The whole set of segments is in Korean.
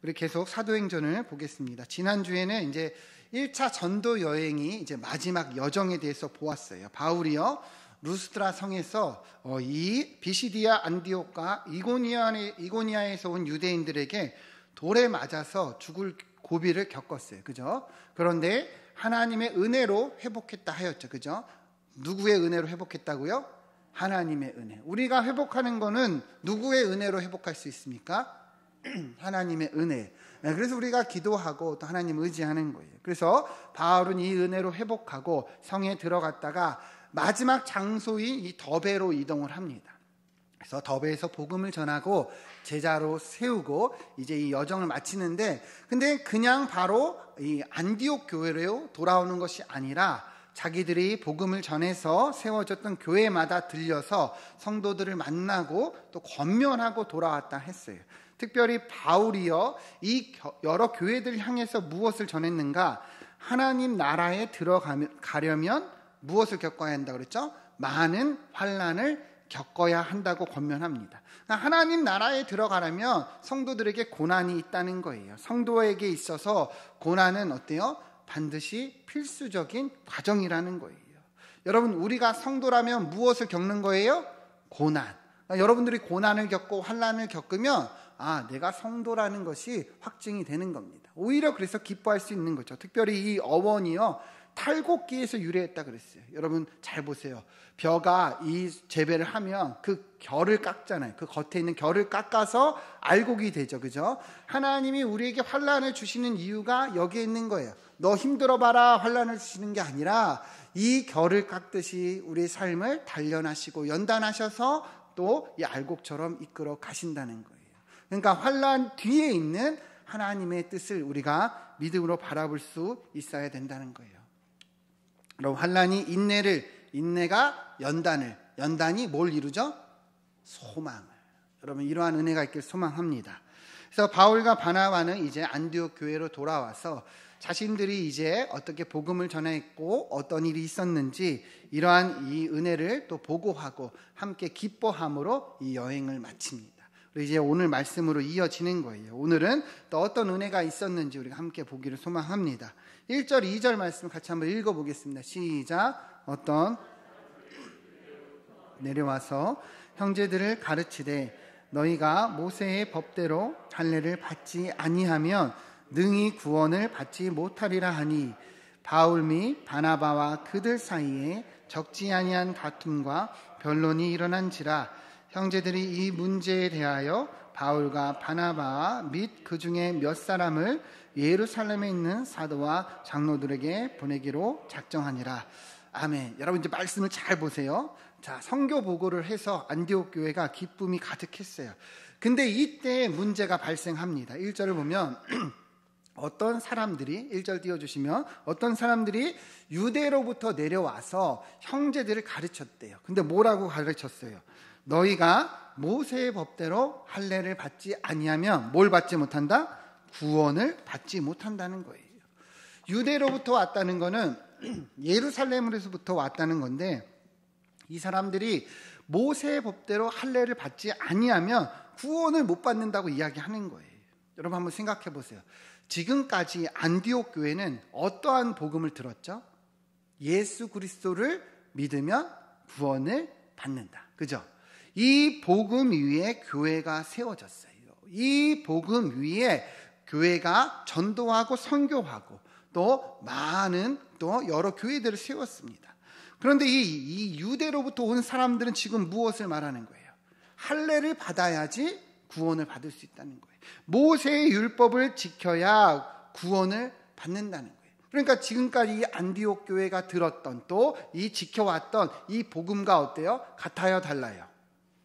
우리 계속 사도행전을 보겠습니다. 지난주에는 이제 1차 전도 여행이 이제 마지막 여정에 대해서 보았어요. 바울이요, 루스드라 성에서 이 비시디아, 안디옥과 이고니아에서 온 유대인들에게 돌에 맞아서 죽을 고비를 겪었어요. 그죠? 그런데 하나님의 은혜로 회복했다 하였죠. 그죠? 누구의 은혜로 회복했다고요? 하나님의 은혜. 우리가 회복하는 거는 누구의 은혜로 회복할 수 있습니까? 하나님의 은혜. 그래서 우리가 기도하고 또 하나님 의지하는 거예요. 그래서 바울은 이 은혜로 회복하고 성에 들어갔다가 마지막 장소인 이 더베로 이동을 합니다. 그래서 더베에서 복음을 전하고 제자로 세우고 이제 이 여정을 마치는데, 근데 그냥 바로 이 안디옥 교회로 돌아오는 것이 아니라 자기들이 복음을 전해서 세워졌던 교회마다 들려서 성도들을 만나고 또 권면하고 돌아왔다 했어요. 특별히 바울이요, 이 여러 교회들을 향해서 무엇을 전했는가? 하나님 나라에 들어가려면 무엇을 겪어야 한다고 그랬죠? 많은 환난을 겪어야 한다고 권면합니다. 하나님 나라에 들어가려면 성도들에게 고난이 있다는 거예요. 성도에게 있어서 고난은 어때요? 반드시 필수적인 과정이라는 거예요. 여러분, 우리가 성도라면 무엇을 겪는 거예요? 고난. 여러분들이 고난을 겪고 환난을 겪으면 내가 성도라는 것이 확증이 되는 겁니다. 오히려 그래서 기뻐할 수 있는 거죠. 특별히 이 어원이요, 탈곡기에서 유래했다 그랬어요. 여러분 잘 보세요. 벼가 이 재배를 하면 그 결을 깎잖아요. 그 겉에 있는 결을 깎아서 알곡이 되죠. 그죠? 하나님이 우리에게 환난을 주시는 이유가 여기에 있는 거예요. 너 힘들어봐라 환난을 주시는 게 아니라 이 결을 깎듯이 우리의 삶을 단련하시고 연단하셔서 또 이 알곡처럼 이끌어 가신다는 거예요. 그러니까 환난 뒤에 있는 하나님의 뜻을 우리가 믿음으로 바라볼 수 있어야 된다는 거예요. 그럼 환난이 인내가 연단을, 연단이 뭘 이루죠? 소망을. 여러분, 이러한 은혜가 있길 소망합니다. 그래서 바울과 바나바는 이제 안디옥 교회로 돌아와서 자신들이 이제 어떻게 복음을 전했고 어떤 일이 있었는지 이러한 이 은혜를 또 보고하고 함께 기뻐함으로 이 여행을 마칩니다. 그리고 이제 오늘 말씀으로 이어지는 거예요. 오늘은 또 어떤 은혜가 있었는지 우리가 함께 보기를 소망합니다. 1절, 2절 말씀 같이 한번 읽어보겠습니다. 시작. 어떤 내려와서 형제들을 가르치되 너희가 모세의 법대로 할례를 받지 아니하면 능히 구원을 받지 못하리라 하니 바울 및 바나바와 그들 사이에 적지 아니한 다툼과 변론이 일어난지라 형제들이 이 문제에 대하여 바울과 바나바 및 그 중에 몇 사람을 예루살렘에 있는 사도와 장로들에게 보내기로 작정하니라. 아멘. 여러분 이제 말씀을 잘 보세요. 자, 선교 보고를 해서 안디옥 교회가 기쁨이 가득했어요. 근데 이때 문제가 발생합니다. 1절을 보면 어떤 사람들이, 1절 띄워주시면 어떤 사람들이 유대로부터 내려와서 형제들을 가르쳤대요. 근데 뭐라고 가르쳤어요? 너희가 모세의 법대로 할례를 받지 아니하면 뭘 받지 못한다? 구원을 받지 못한다는 거예요. 유대로부터 왔다는 거는 예루살렘으로부터 왔다는 건데, 이 사람들이 모세의 법대로 할례를 받지 아니하면 구원을 못 받는다고 이야기하는 거예요. 여러분 한번 생각해 보세요. 지금까지 안디옥 교회는 어떠한 복음을 들었죠? 예수 그리스도를 믿으면 구원을 받는다. 그죠? 이 복음 위에 교회가 세워졌어요. 이 복음 위에 교회가 전도하고 선교하고 또 많은 또 여러 교회들을 세웠습니다. 그런데 이 유대로부터 온 사람들은 지금 무엇을 말하는 거예요? 할례를 받아야지 구원을 받을 수 있다는 거예요. 모세의 율법을 지켜야 구원을 받는다는 거예요. 그러니까 지금까지 이 안디옥 교회가 들었던 또 이 지켜왔던 이 복음과 어때요? 같아요, 달라요?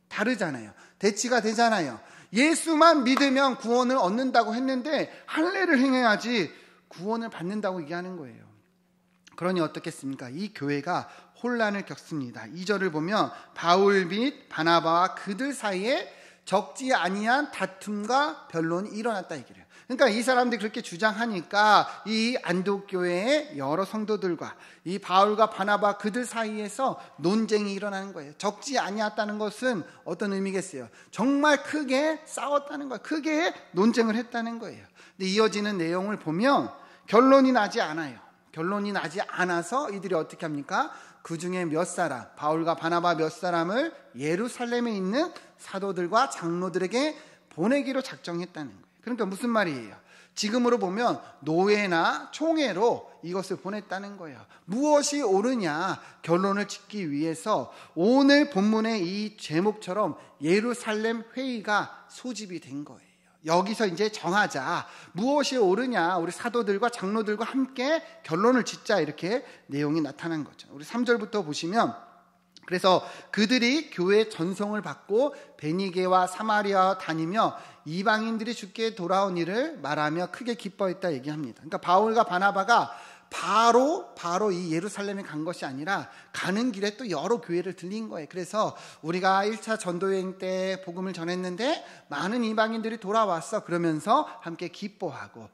다르잖아요. 대치가 되잖아요. 예수만 믿으면 구원을 얻는다고 했는데 할례를 행해야지 구원을 받는다고 얘기하는 거예요. 그러니 어떻겠습니까? 이 교회가 혼란을 겪습니다. 2절을 보면 바울 및 바나바와 그들 사이에 적지 아니한 다툼과 변론이 일어났다 얘기를 해요. 그러니까 이 사람들이 그렇게 주장하니까 이 안디옥 교회의 여러 성도들과 이 바울과 바나바 그들 사이에서 논쟁이 일어나는 거예요. 적지 아니었다는 것은 어떤 의미겠어요? 정말 크게 싸웠다는 거예요. 크게 논쟁을 했다는 거예요. 근데 이어지는 내용을 보면 결론이 나지 않아요. 결론이 나지 않아서 이들이 어떻게 합니까? 그 중에 몇 사람, 바울과 바나바 몇 사람을 예루살렘에 있는 사도들과 장로들에게 보내기로 작정했다는 거예요. 그러니까 무슨 말이에요? 지금으로 보면 노예나 총애로 이것을 보냈다는 거예요. 무엇이 옳으냐 결론을 짓기 위해서 오늘 본문의 이 제목처럼 예루살렘 회의가 소집이 된 거예요. 여기서 이제 정하자. 무엇이 옳으냐 우리 사도들과 장로들과 함께 결론을 짓자, 이렇게 내용이 나타난 거죠. 우리 3절부터 보시면, 그래서 그들이 교회 전송을 받고 베니게와 사마리아 다니며 이방인들이 주께 돌아온 일을 말하며 크게 기뻐했다 얘기합니다. 그러니까 바울과 바나바가 바로 이 예루살렘에 간 것이 아니라 가는 길에 또 여러 교회를 들린 거예요. 그래서 우리가 1차 전도여행 때 복음을 전했는데 많은 이방인들이 돌아왔어, 그러면서 함께 기뻐하고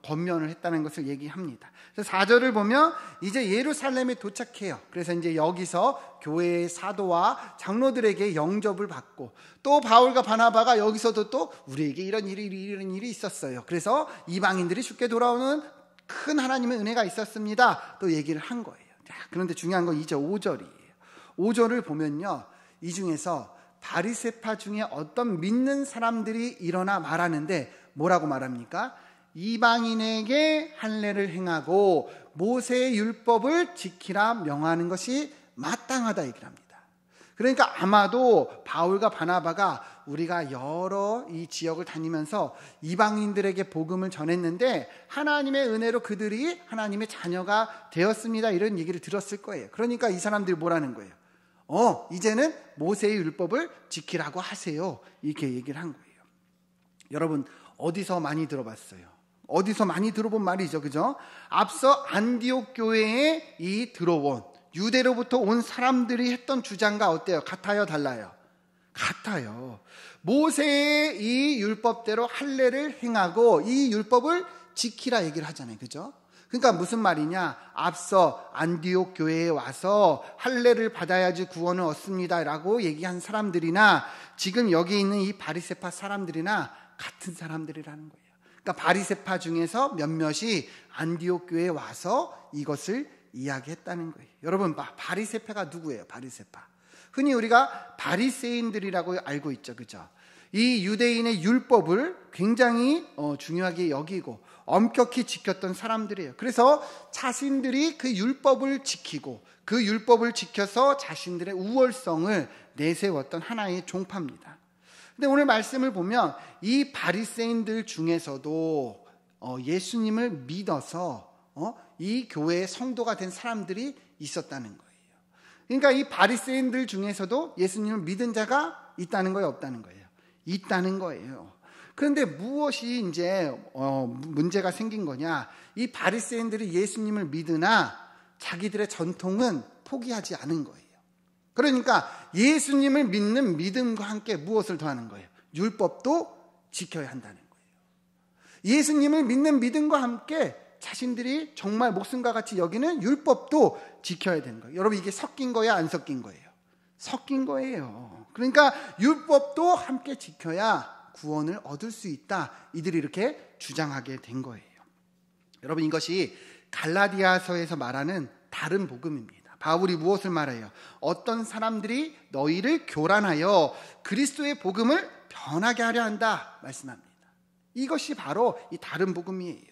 권면을 했다는 것을 얘기합니다. 그래서 4절을 보면 이제 예루살렘에 도착해요. 그래서 이제 여기서 교회의 사도와 장로들에게 영접을 받고, 또 바울과 바나바가 여기서도 또 우리에게 이런 일이 있었어요. 그래서 이방인들이 쉽게 돌아오는 큰 하나님의 은혜가 있었습니다, 또 얘기를 한 거예요. 그런데 중요한 건 이제 5절이에요. 5절을 보면요, 이 중에서 바리새파 중에 어떤 믿는 사람들이 일어나 말하는데 뭐라고 말합니까? 이방인에게 할례를 행하고 모세의 율법을 지키라 명하는 것이 마땅하다 얘기를 합니다. 그러니까 아마도 바울과 바나바가 우리가 여러 이 지역을 다니면서 이방인들에게 복음을 전했는데 하나님의 은혜로 그들이 하나님의 자녀가 되었습니다, 이런 얘기를 들었을 거예요. 그러니까 이 사람들이 뭐라는 거예요? 이제는 모세의 율법을 지키라고 하세요, 이렇게 얘기를 한 거예요. 여러분, 어디서 많이 들어봤어요? 어디서 많이 들어본 말이죠, 그죠? 앞서 안디옥 교회에 이 들어온 유대로부터 온 사람들이 했던 주장과 어때요? 같아요, 달라요? 같아요. 모세의 이 율법대로 할례를 행하고 이 율법을 지키라 얘기를 하잖아요, 그죠? 그러니까 무슨 말이냐? 앞서 안디옥 교회에 와서 할례를 받아야지 구원을 얻습니다 라고 얘기한 사람들이나 지금 여기 있는 이 바리새파 사람들이나 같은 사람들이라는 거예요. 그러니까 바리새파 중에서 몇몇이 안디옥 교회에 와서 이것을 이야기했다는 거예요. 여러분, 바리새파가 누구예요? 바리새파. 흔히 우리가 바리새인들이라고 알고 있죠, 그죠? 이 유대인의 율법을 굉장히 중요하게 여기고 엄격히 지켰던 사람들이에요. 그래서 자신들이 그 율법을 지키고 그 율법을 지켜서 자신들의 우월성을 내세웠던 하나의 종파입니다. 근데 오늘 말씀을 보면 이 바리새인들 중에서도 예수님을 믿어서 이 교회의 성도가 된 사람들이 있었다는 거예요. 그러니까 이 바리새인들 중에서도 예수님을 믿은 자가 있다는 거예요, 없다는 거예요? 있다는 거예요. 그런데 무엇이 이제 문제가 생긴 거냐? 이 바리새인들이 예수님을 믿으나 자기들의 전통은 포기하지 않은 거예요. 그러니까 예수님을 믿는 믿음과 함께 무엇을 더하는 거예요? 율법도 지켜야 한다는 거예요. 예수님을 믿는 믿음과 함께 자신들이 정말 목숨과 같이 여기는 율법도 지켜야 되는 거예요. 여러분, 이게 섞인 거야, 안 섞인 거예요? 섞인 거예요. 그러니까 율법도 함께 지켜야 구원을 얻을 수 있다, 이들이 이렇게 주장하게 된 거예요. 여러분, 이것이 갈라디아서에서 말하는 다른 복음입니다. 바울이 무엇을 말해요? 어떤 사람들이 너희를 교란하여 그리스도의 복음을 변하게 하려 한다 말씀합니다. 이것이 바로 이 다른 복음이에요.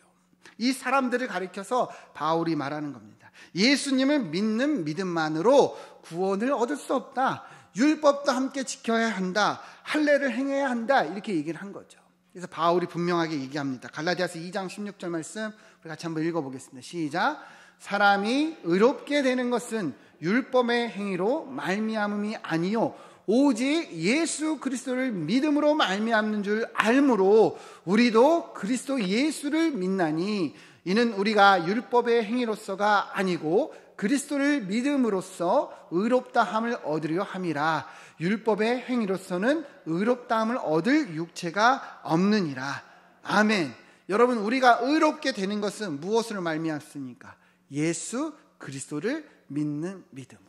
이 사람들을 가리켜서 바울이 말하는 겁니다. 예수님을 믿는 믿음만으로 구원을 얻을 수 없다. 율법도 함께 지켜야 한다. 할례를 행해야 한다. 이렇게 얘기를 한 거죠. 그래서 바울이 분명하게 얘기합니다. 갈라디아서 2장 16절 말씀 우리 같이 한번 읽어보겠습니다. 시작. 사람이 의롭게 되는 것은 율법의 행위로 말미암음이 아니요 오직 예수 그리스도를 믿음으로 말미암는 줄 알므로 우리도 그리스도 예수를 믿나니 이는 우리가 율법의 행위로서가 아니고 그리스도를 믿음으로써 의롭다함을 얻으려 함이라. 율법의 행위로서는 의롭다함을 얻을 육체가 없느니라. 아멘. 여러분, 우리가 의롭게 되는 것은 무엇으로 말미암습니까? 예수 그리스도를 믿는 믿음으로.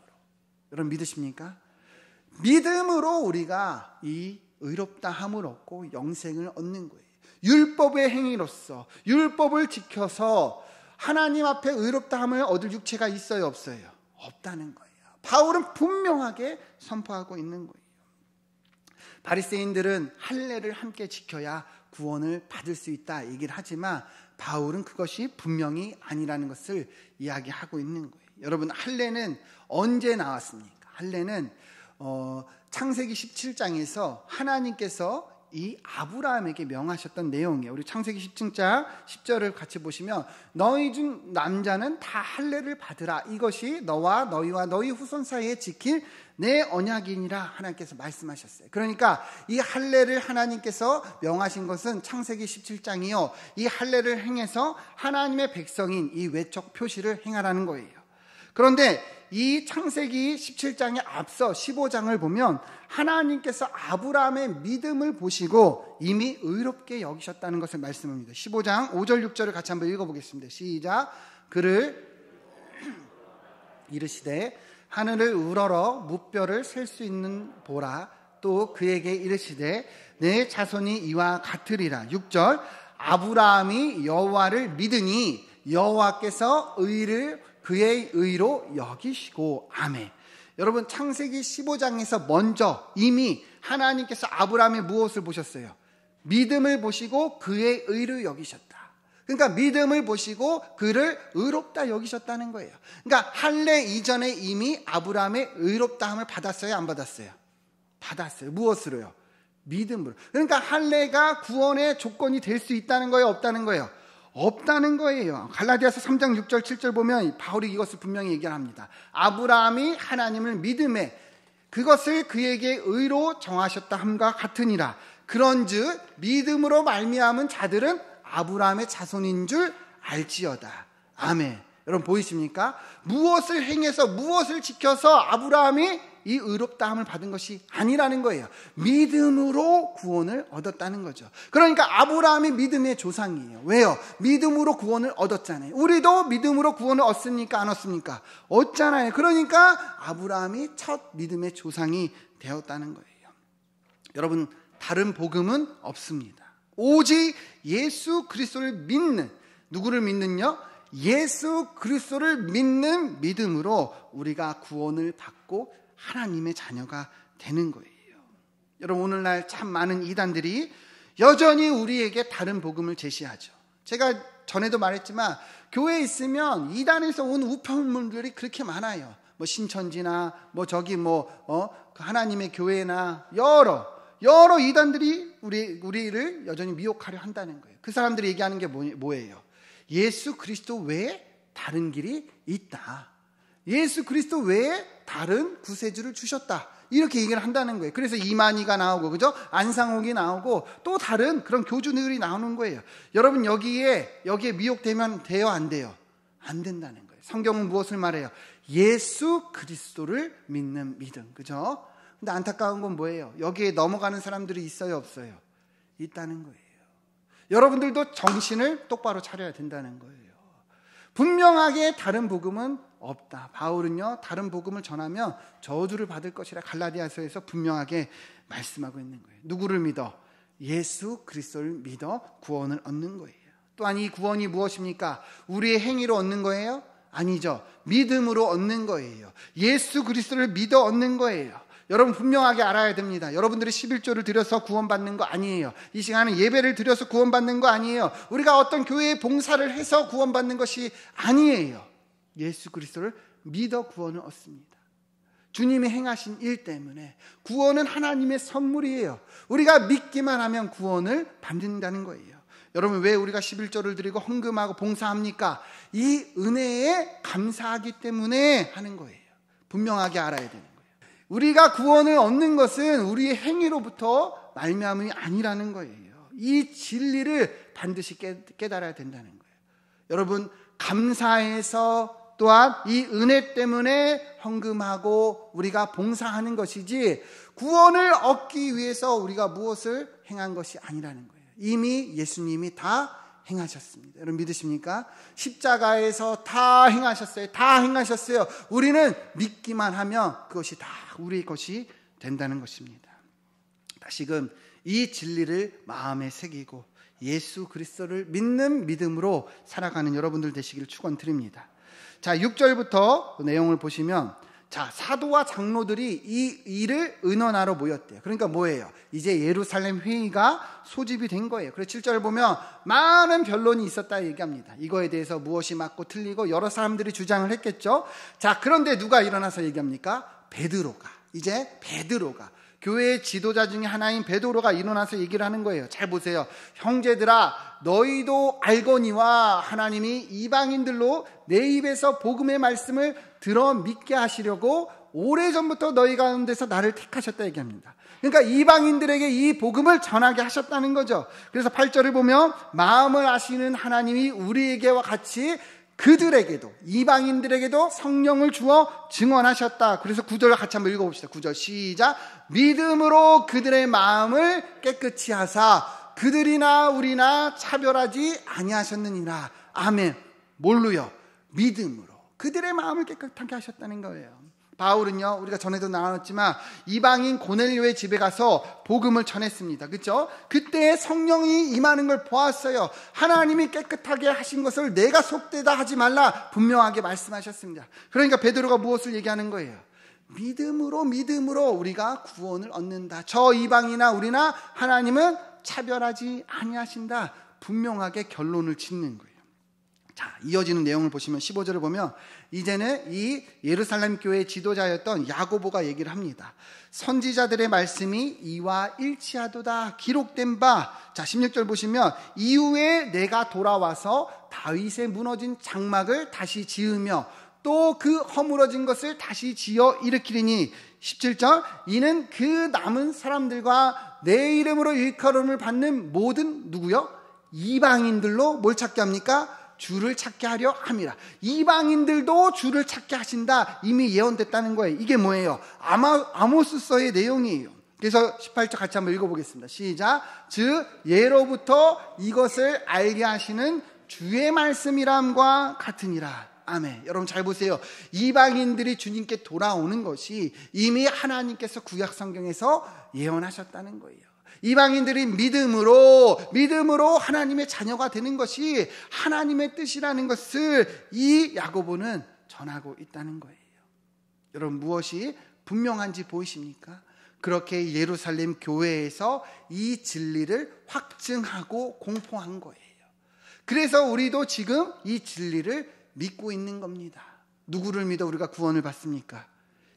여러분 믿으십니까? 믿음으로 우리가 이 의롭다함을 얻고 영생을 얻는 거예요. 율법의 행위로서, 율법을 지켜서 하나님 앞에 의롭다함을 얻을 육체가 있어요, 없어요? 없다는 거예요. 바울은 분명하게 선포하고 있는 거예요. 바리새인들은 할례를 함께 지켜야 구원을 받을 수 있다 얘기를 하지만 바울은 그것이 분명히 아니라는 것을 이야기하고 있는 거예요. 여러분, 할례는 언제 나왔습니까? 할례는 창세기 17장에서 하나님께서 이 아브라함에게 명하셨던 내용이에요. 우리 창세기 17장 10절을 같이 보시면 너희 중 남자는 다 할례를 받으라. 이것이 너와 너희 후손 사이에 지킬 내 언약이니라 하나님께서 말씀하셨어요. 그러니까 이 할례를 하나님께서 명하신 것은 창세기 17장이요. 이 할례를 행해서 하나님의 백성인 이 외적 표시를 행하라는 거예요. 그런데 이 창세기 17장에 앞서 15장을 보면 하나님께서 아브라함의 믿음을 보시고 이미 의롭게 여기셨다는 것을 말씀합니다. 15장 5절 6절을 같이 한번 읽어보겠습니다. 시작. 그를 이르시되 하늘을 우러러 무뼈를 셀 수 있는 보라. 또 그에게 이르시되 내 자손이 이와 같으리라. 6절. 아브라함이 여호와를 믿으니 여호와께서 그의 의로 여기시고. 아멘. 여러분, 창세기 15장에서 먼저 이미 하나님께서 아브라함의 무엇을 보셨어요? 믿음을 보시고 그의 의를 여기셨다. 그러니까 믿음을 보시고 그를 의롭다 여기셨다는 거예요. 그러니까 할례 이전에 이미 아브라함의 의롭다함을 받았어요, 안 받았어요? 받았어요. 무엇으로요? 믿음으로. 그러니까 할례가 구원의 조건이 될 수 있다는 거예요, 없다는 거예요? 없다는 거예요. 갈라디아서 3장 6절 7절 보면 바울이 이것을 분명히 얘기합니다. 아브라함이 하나님을 믿음에 그것을 그에게 의로 정하셨다 함과 같으니라. 그런즉 믿음으로 말미암은 자들은 아브라함의 자손인 줄 알지어다. 아멘. 여러분 보이십니까? 무엇을 행해서 무엇을 지켜서 아브라함이 이 의롭다함을 받은 것이 아니라는 거예요. 믿음으로 구원을 얻었다는 거죠. 그러니까 아브라함이 믿음의 조상이에요. 왜요? 믿음으로 구원을 얻었잖아요. 우리도 믿음으로 구원을 얻습니까? 안 얻습니까? 얻잖아요. 그러니까 아브라함이 첫 믿음의 조상이 되었다는 거예요. 여러분, 다른 복음은 없습니다. 오직 예수 그리스도를 믿는, 누구를 믿는요? 예수 그리스도를 믿는 믿음으로 우리가 구원을 받고 하나님의 자녀가 되는 거예요. 여러분, 오늘날 참 많은 이단들이 여전히 우리에게 다른 복음을 제시하죠. 제가 전에도 말했지만 교회에 있으면 이단에서 온 우편물들이 그렇게 많아요. 뭐 신천지나 하나님의 교회나 여러 이단들이 우리를 여전히 미혹하려 한다는 거예요. 그 사람들이 얘기하는 게 뭐예요? 예수 그리스도 외에 다른 길이 있다. 예수 그리스도 외에 다른 구세주를 주셨다. 이렇게 얘기를 한다는 거예요. 그래서 이만희가 나오고, 그죠? 안상옥이 나오고, 또 다른 그런 교주들이 나오는 거예요. 여러분, 여기에 미혹되면 돼요, 안 돼요? 안 된다는 거예요. 성경은 무엇을 말해요? 예수 그리스도를 믿는 믿음, 그죠? 근데 안타까운 건 뭐예요? 여기에 넘어가는 사람들이 있어요, 없어요? 있다는 거예요. 여러분들도 정신을 똑바로 차려야 된다는 거예요. 분명하게 다른 복음은 없다. 바울은요, 다른 복음을 전하면 저주를 받을 것이라 갈라디아서에서 분명하게 말씀하고 있는 거예요. 누구를 믿어? 예수 그리스도를 믿어 구원을 얻는 거예요. 또한 이 구원이 무엇입니까? 우리의 행위로 얻는 거예요? 아니죠. 믿음으로 얻는 거예요. 예수 그리스도를 믿어 얻는 거예요. 여러분 분명하게 알아야 됩니다. 여러분들이 11조를 드려서 구원받는 거 아니에요. 이 시간은 예배를 드려서 구원받는 거 아니에요. 우리가 어떤 교회에 봉사를 해서 구원받는 것이 아니에요. 예수 그리스도를 믿어 구원을 얻습니다. 주님이 행하신 일 때문에 구원은 하나님의 선물이에요. 우리가 믿기만 하면 구원을 받는다는 거예요. 여러분, 왜 우리가 11조를 드리고 헌금하고 봉사합니까? 이 은혜에 감사하기 때문에 하는 거예요. 분명하게 알아야 되는 거예요. 우리가 구원을 얻는 것은 우리의 행위로부터 말미암음이 아니라는 거예요. 이 진리를 반드시 깨달아야 된다는 거예요. 여러분, 감사해서 또한 이 은혜 때문에 헌금하고 우리가 봉사하는 것이지 구원을 얻기 위해서 우리가 무엇을 행한 것이 아니라는 거예요. 이미 예수님이 다 행하셨습니다. 여러분 믿으십니까? 십자가에서 다 행하셨어요. 다 행하셨어요. 우리는 믿기만 하면 그것이 다 우리 것이 된다는 것입니다. 다시금 이 진리를 마음에 새기고 예수 그리스도를 믿는 믿음으로 살아가는 여러분들 되시기를 축원드립니다. 자, 6절부터 내용을 보시면 자, 사도와 장로들이 이 일을 의논하러 모였대요. 그러니까 뭐예요? 이제 예루살렘 회의가 소집이 된 거예요. 그래서 7절 보면 많은 변론이 있었다 얘기합니다. 이거에 대해서 무엇이 맞고 틀리고 여러 사람들이 주장을 했겠죠. 자, 그런데 누가 일어나서 얘기합니까? 베드로가. 교회의 지도자 중에 하나인 베드로가 일어나서 얘기를 하는 거예요. 잘 보세요. 형제들아, 너희도 알거니와 하나님이 이방인들로 내 입에서 복음의 말씀을 들어 믿게 하시려고 오래전부터 너희 가운데서 나를 택하셨다 얘기합니다. 그러니까 이방인들에게 이 복음을 전하게 하셨다는 거죠. 그래서 8절을 보면 마음을 아시는 하나님이 우리에게와 같이 그들에게도 이방인들에게도 성령을 주어 증언하셨다. 그래서 9절 같이 한번 읽어봅시다. 9절 시작. 믿음으로 그들의 마음을 깨끗이 하사 그들이나 우리나 차별하지 아니하셨느니라. 아멘. 뭘로요? 믿음으로 그들의 마음을 깨끗하게 하셨다는 거예요. 바울은요, 우리가 전에도 나눴지만 이방인 고넬료의 집에 가서 복음을 전했습니다. 그렇죠? 그때 성령이 임하는 걸 보았어요. 하나님이 깨끗하게 하신 것을 내가 속되다 하지 말라 분명하게 말씀하셨습니다. 그러니까 베드로가 무엇을 얘기하는 거예요? 믿음으로 우리가 구원을 얻는다. 저 이방이나 우리나 하나님은 차별하지 아니하신다. 분명하게 결론을 짓는 거예요. 자, 이어지는 내용을 보시면 15절을 보면 이제는 이 예루살렘 교회의 지도자였던 야고보가 얘기를 합니다. 선지자들의 말씀이 이와 일치하도다 기록된 바. 자, 16절 보시면 이후에 내가 돌아와서 다윗의 무너진 장막을 다시 지으며 또 그 허물어진 것을 다시 지어 일으키리니. 17절 이는 그 남은 사람들과 내 이름으로 일컬음을 받는 모든 누구요? 이방인들로 뭘 찾게 합니까? 주를 찾게 하려 함이라. 이방인들도 주를 찾게 하신다. 이미 예언됐다는 거예요. 이게 뭐예요? 아모스서의 내용이에요. 그래서 18절 같이 한번 읽어보겠습니다. 시작. 즉 예로부터 이것을 알게 하시는 주의 말씀이람과 같으니라. 아멘. 여러분 잘 보세요. 이방인들이 주님께 돌아오는 것이 이미 하나님께서 구약 성경에서 예언하셨다는 거예요. 이방인들이 믿음으로 하나님의 자녀가 되는 것이 하나님의 뜻이라는 것을 이 야고보는 전하고 있다는 거예요. 여러분 무엇이 분명한지 보이십니까? 그렇게 예루살렘 교회에서 이 진리를 확증하고 공포한 거예요. 그래서 우리도 지금 이 진리를 믿고 있는 겁니다. 누구를 믿어 우리가 구원을 받습니까?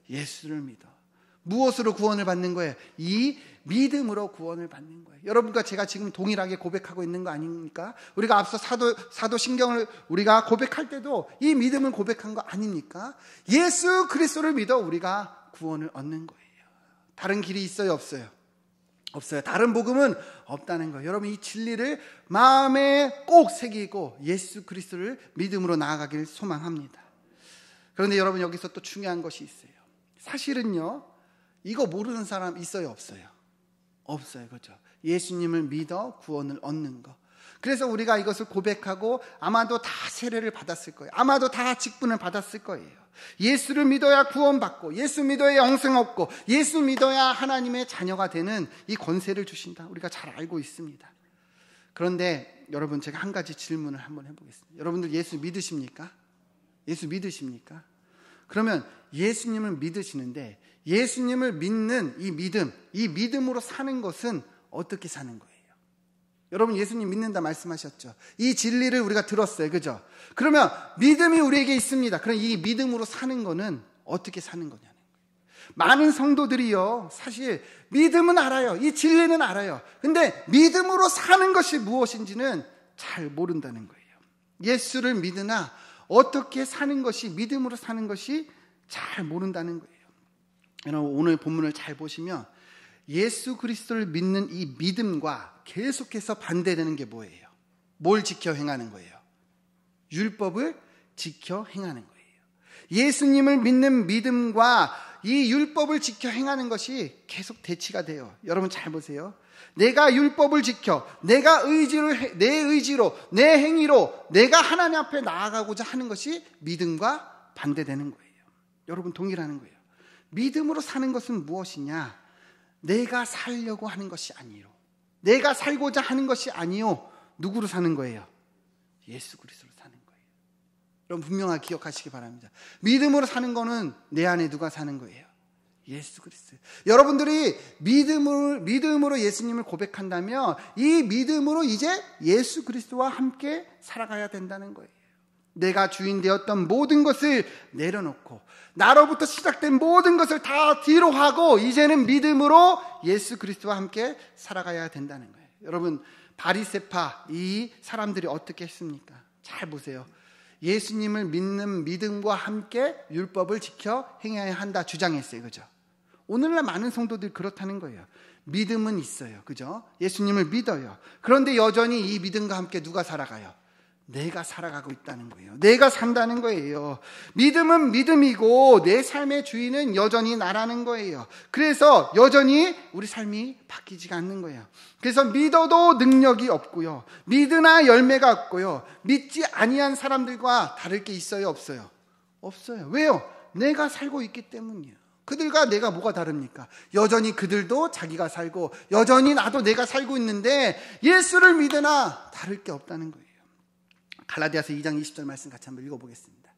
예수를 믿어. 무엇으로 구원을 받는 거예요? 이 믿음으로 구원을 받는 거예요. 여러분과 제가 지금 동일하게 고백하고 있는 거 아닙니까? 우리가 앞서 사도신경을 우리가 고백할 때도 이 믿음을 고백한 거 아닙니까? 예수 그리스도를 믿어 우리가 구원을 얻는 거예요. 다른 길이 있어요? 없어요? 없어요. 다른 복음은 없다는 거예요. 여러분 이 진리를 마음에 꼭 새기고 예수 그리스도를 믿음으로 나아가길 소망합니다. 그런데 여러분 여기서 또 중요한 것이 있어요. 사실은요, 이거 모르는 사람 있어요? 없어요? 없어요. 그렇죠? 예수님을 믿어 구원을 얻는 거. 그래서 우리가 이것을 고백하고 아마도 다 세례를 받았을 거예요. 아마도 다 직분을 받았을 거예요. 예수를 믿어야 구원받고 예수 믿어야 영생 얻고 예수 믿어야 하나님의 자녀가 되는 이 권세를 주신다. 우리가 잘 알고 있습니다. 그런데 여러분 제가 한 가지 질문을 한번 해보겠습니다. 여러분들 예수 믿으십니까? 예수 믿으십니까? 그러면 예수님을 믿으시는데 예수님을 믿는 이 믿음으로 사는 것은 어떻게 사는 거예요? 여러분 예수님 믿는다 말씀하셨죠. 이 진리를 우리가 들었어요. 그죠? 그러면 믿음이 우리에게 있습니다. 그럼 이 믿음으로 사는 거는 어떻게 사는 거냐는 거예요. 많은 성도들이요, 사실 믿음은 알아요. 이 진리는 알아요. 근데 믿음으로 사는 것이 무엇인지는 잘 모른다는 거예요. 예수를 믿으나 어떻게 사는 것이, 믿음으로 사는 것이 잘 모른다는 거예요. 여러분 오늘 본문을 잘 보시면 예수 그리스도를 믿는 이 믿음과 계속해서 반대되는 게 뭐예요? 뭘 지켜 행하는 거예요? 율법을 지켜 행하는 거예요. 예수님을 믿는 믿음과 이 율법을 지켜 행하는 것이 계속 대치가 돼요. 여러분 잘 보세요. 내가 율법을 지켜 내 의지로 내 행위로 내가 하나님 앞에 나아가고자 하는 것이 믿음과 반대되는 거예요. 여러분 동일하는 거예요. 믿음으로 사는 것은 무엇이냐? 내가 살려고 하는 것이 아니요, 내가 살고자 하는 것이 아니요, 누구로 사는 거예요? 예수 그리스도로 사는 거예요. 여러분 분명하게 기억하시기 바랍니다. 믿음으로 사는 거는 내 안에 누가 사는 거예요? 예수 그리스도. 여러분들이 믿음으로 예수님을 고백한다면 이 믿음으로 이제 예수 그리스도와 함께 살아가야 된다는 거예요. 내가 주인 되었던 모든 것을 내려놓고 나로부터 시작된 모든 것을 다 뒤로 하고 이제는 믿음으로 예수 그리스도와 함께 살아가야 된다는 거예요. 여러분 바리새파 이 사람들이 어떻게 했습니까? 잘 보세요. 예수님을 믿는 믿음과 함께 율법을 지켜 행해야 한다 주장했어요. 그죠? 오늘날 많은 성도들이 그렇다는 거예요. 믿음은 있어요. 그죠? 예수님을 믿어요. 그런데 여전히 이 믿음과 함께 누가 살아가요? 내가 살아가고 있다는 거예요. 내가 산다는 거예요. 믿음은 믿음이고 내 삶의 주인은 여전히 나라는 거예요. 그래서 여전히 우리 삶이 바뀌지가 않는 거예요. 그래서 믿어도 능력이 없고요, 믿으나 열매가 없고요, 믿지 아니한 사람들과 다를 게 있어요? 없어요? 없어요. 왜요? 내가 살고 있기 때문이에요. 그들과 내가 뭐가 다릅니까? 여전히 그들도 자기가 살고 여전히 나도 내가 살고 있는데 예수를 믿으나 다를 게 없다는 거예요. 갈라디아서 2장 20절 말씀 같이 한번 읽어보겠습니다.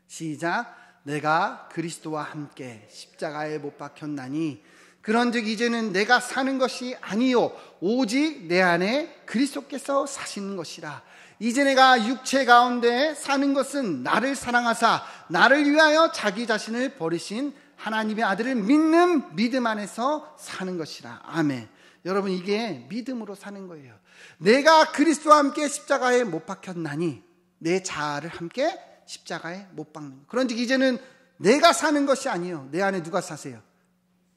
시작. 내가 그리스도와 함께 십자가에 못 박혔나니 그런즉 이제는 내가 사는 것이 아니요 오직 내 안에 그리스도께서 사시는 것이라. 이제 내가 육체 가운데 사는 것은 나를 사랑하사 나를 위하여 자기 자신을 버리신 하나님의 아들을 믿는 믿음 안에서 사는 것이라. 아멘. 여러분 이게 믿음으로 사는 거예요. 내가 그리스도와 함께 십자가에 못 박혔나니 내 자아를 함께 십자가에 못 박는 거예요. 그런즉 이제는 내가 사는 것이 아니에요. 내 안에 누가 사세요?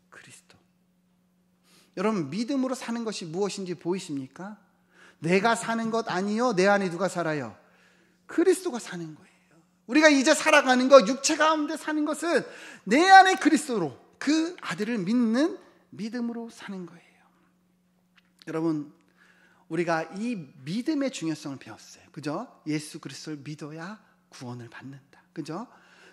그리스도. 여러분 믿음으로 사는 것이 무엇인지 보이십니까? 내가 사는 것 아니요, 내 안에 누가 살아요? 그리스도가 사는 거예요. 우리가 이제 살아가는 것, 육체 가운데 사는 것은 내 안에 그리스도로 그 아들을 믿는 믿음으로 사는 거예요. 여러분 우리가 이 믿음의 중요성을 배웠어요. 그죠? 예수 그리스도를 믿어야 구원을 받는다. 그죠?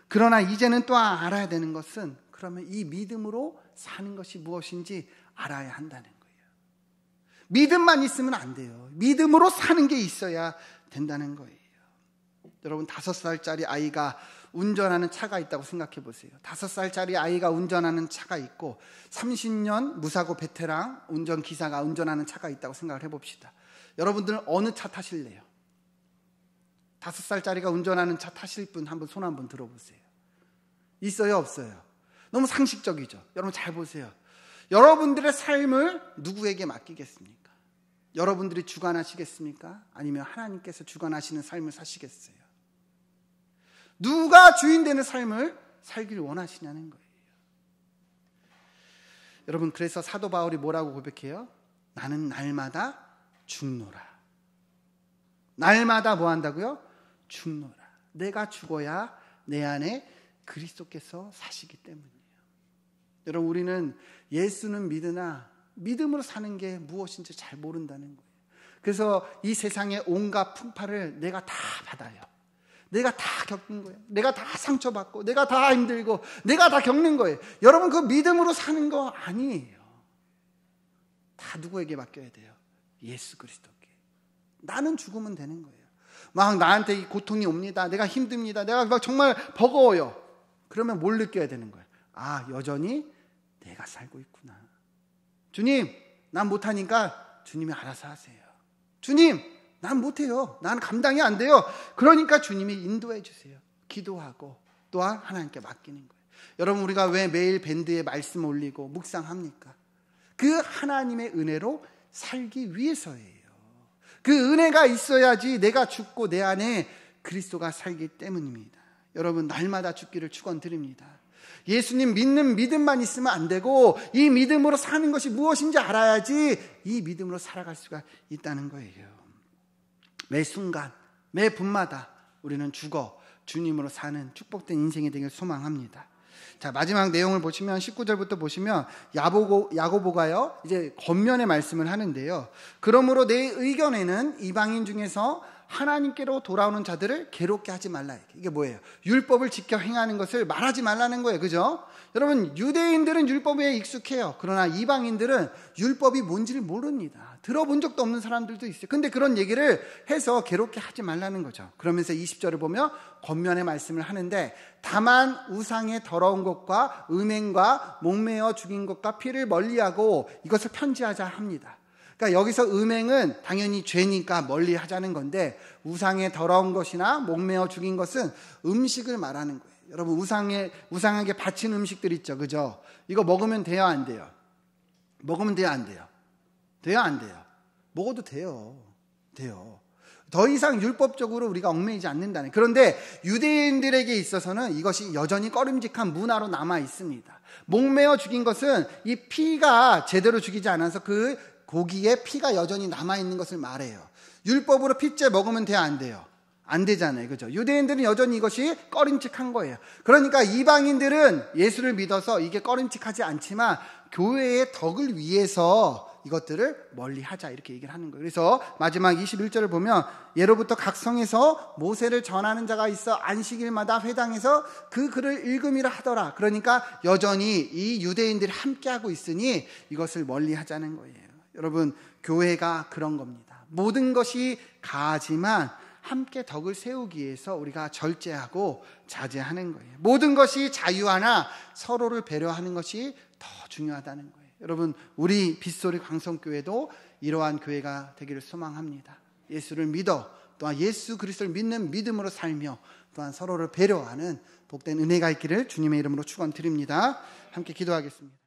그러나 이제는 또 알아야 되는 것은 그러면 이 믿음으로 사는 것이 무엇인지 알아야 한다는 거예요. 믿음만 있으면 안 돼요. 믿음으로 사는 게 있어야 된다는 거예요. 여러분 5살짜리 아이가 운전하는 차가 있다고 생각해 보세요. 5살짜리 아이가 운전하는 차가 있고 30년 무사고 베테랑 운전기사가 운전하는 차가 있다고 생각을 해봅시다. 여러분들은 어느 차 타실래요? 5살짜리가 운전하는 차 타실 분 한번 손 한번 들어보세요. 있어요? 없어요? 너무 상식적이죠. 여러분 잘 보세요. 여러분들의 삶을 누구에게 맡기겠습니까? 여러분들이 주관하시겠습니까? 아니면 하나님께서 주관하시는 삶을 사시겠어요? 누가 주인 되는 삶을 살기를 원하시냐는 거예요. 여러분 그래서 사도 바울이 뭐라고 고백해요? 나는 날마다 죽노라. 날마다 뭐 한다고요? 죽노라. 내가 죽어야 내 안에 그리스도께서 사시기 때문이에요. 여러분 우리는 예수는 믿으나 믿음으로 사는 게 무엇인지 잘 모른다는 거예요. 그래서 이 세상의 온갖 풍파를 내가 다 받아요. 내가 다 겪는 거예요. 내가 다 상처받고 내가 다 힘들고 내가 다 겪는 거예요. 여러분 그 믿음으로 사는 거 아니에요. 다 누구에게 맡겨야 돼요? 예수 그리스도께. 나는 죽으면 되는 거예요. 막 나한테 이 고통이 옵니다. 내가 힘듭니다. 내가 막 정말 버거워요. 그러면 뭘 느껴야 되는 거예요? 아, 여전히 내가 살고 있구나. 주님, 난 못하니까 주님이 알아서 하세요. 주님, 난 못해요. 난 감당이 안 돼요. 그러니까 주님이 인도해 주세요. 기도하고 또한 하나님께 맡기는 거예요. 여러분 우리가 왜 매일 밴드에 말씀 올리고 묵상합니까? 그 하나님의 은혜로 살기 위해서예요. 그 은혜가 있어야지 내가 죽고 내 안에 그리스도가 살기 때문입니다. 여러분 날마다 죽기를 축원드립니다. 예수님 믿는 믿음만 있으면 안 되고 이 믿음으로 사는 것이 무엇인지 알아야지 이 믿음으로 살아갈 수가 있다는 거예요. 매 순간 매 분마다 우리는 죽어 주님으로 사는 축복된 인생이 되길 소망합니다. 자, 마지막 내용을 보시면 19절부터 보시면 야고보가요 이제 겉면의 말씀을 하는데요. 그러므로 내 의견에는 이방인 중에서 하나님께로 돌아오는 자들을 괴롭게 하지 말라. 이게 뭐예요? 율법을 지켜 행하는 것을 말하지 말라는 거예요. 그죠? 여러분, 유대인들은 율법에 익숙해요. 그러나 이방인들은 율법이 뭔지를 모릅니다. 들어본 적도 없는 사람들도 있어요. 근데 그런 얘기를 해서 괴롭게 하지 말라는 거죠. 그러면서 20절을 보면 겉면의 말씀을 하는데, 다만 우상의 더러운 것과 음행과 목매어 죽인 것과 피를 멀리하고 이것을 편지하자 합니다. 그러니까 여기서 음행은 당연히 죄니까 멀리 하자는 건데, 우상의 더러운 것이나 목매어 죽인 것은 음식을 말하는 거예요. 여러분, 우상에게 바친 음식들 있죠. 그죠? 이거 먹으면 돼요, 안 돼요? 먹으면 돼요, 안 돼요? 돼요, 안 돼요? 먹어도 돼요. 돼요. 더 이상 율법적으로 우리가 얽매이지 않는다는. 그런데 유대인들에게 있어서는 이것이 여전히 꺼림직한 문화로 남아 있습니다. 목매어 죽인 것은 이 피가 제대로 죽이지 않아서 그 고기에 피가 여전히 남아있는 것을 말해요. 율법으로 피째 먹으면 돼요, 안 돼요? 안 되잖아요. 그죠? 유대인들은 여전히 이것이 꺼림칙한 거예요. 그러니까 이방인들은 예수를 믿어서 이게 꺼림칙하지 않지만 교회의 덕을 위해서 이것들을 멀리 하자, 이렇게 얘기를 하는 거예요. 그래서 마지막 21절을 보면, 예로부터 각 성에서 모세를 전하는 자가 있어 안식일마다 회당에서 그 글을 읽음이라 하더라. 그러니까 여전히 이 유대인들이 함께하고 있으니 이것을 멀리 하자는 거예요. 여러분, 교회가 그런 겁니다. 모든 것이 가하지만 함께 덕을 세우기 위해서 우리가 절제하고 자제하는 거예요. 모든 것이 자유하나 서로를 배려하는 것이 더 중요하다는 거예요. 여러분, 우리 빗소리 광성교회도 이러한 교회가 되기를 소망합니다. 예수를 믿어, 또한 예수 그리스도를 믿는 믿음으로 살며, 또한 서로를 배려하는 복된 은혜가 있기를 주님의 이름으로 축원드립니다. 함께 기도하겠습니다.